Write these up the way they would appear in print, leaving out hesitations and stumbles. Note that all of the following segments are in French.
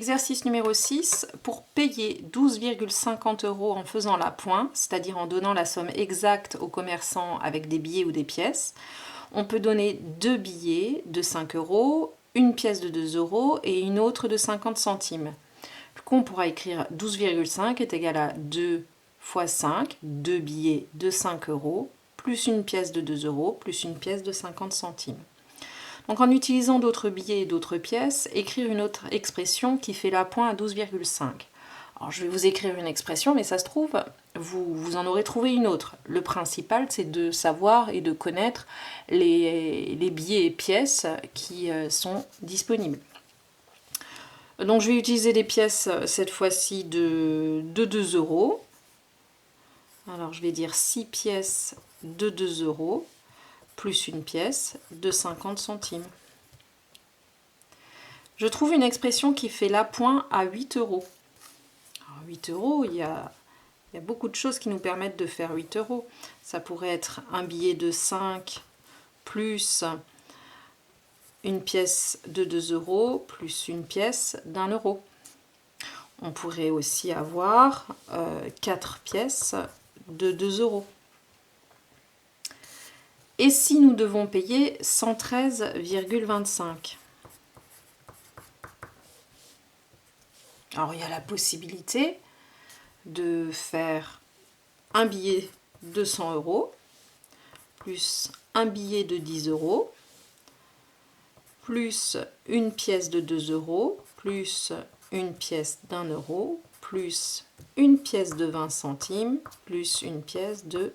Exercice numéro 6, pour payer 12,50 € en faisant l'appoint, c'est-à-dire en donnant la somme exacte au commerçant avec des billets ou des pièces, on peut donner 2 billets de 5 €, une pièce de 2 € et une autre de 50 centimes. Du coup, on pourra écrire 12,5 est égal à 2 fois 5, 2 billets de 5 €, plus une pièce de 2 €, plus une pièce de 50 centimes. Donc en utilisant d'autres billets et d'autres pièces, écrire une autre expression qui fait l'appoint à 12,5. Alors je vais vous écrire une expression, mais ça se trouve, vous en aurez trouvé une autre. Le principal, c'est de savoir et de connaître les billets et pièces qui sont disponibles. Donc je vais utiliser des pièces cette fois-ci de 2 €. Alors je vais dire 6 pièces de 2 € plus une pièce de 50 centimes. Je trouve une expression qui fait l'appoint à 8 €. Alors 8 €, il y a beaucoup de choses qui nous permettent de faire 8 €. Ça pourrait être un billet de 5 plus une pièce de 2 € plus une pièce d'1 €. On pourrait aussi avoir 4 pièces de 2 €. Et si nous devons payer 113,25 €? Alors il y a la possibilité de faire un billet de 100 € plus un billet de 10 € plus une pièce de 2 € plus une pièce d'1 € plus une pièce de 20 centimes plus une pièce de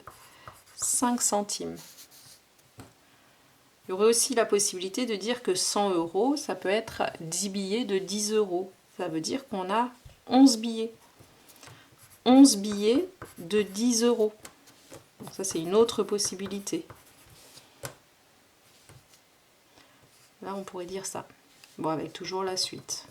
5 centimes. Il y aurait aussi la possibilité de dire que 100 €, ça peut être 10 billets de 10 €. Ça veut dire qu'on a 11 billets. 11 billets de 10 €. Donc ça, c'est une autre possibilité. Là, on pourrait dire ça. Bon, avec toujours la suite.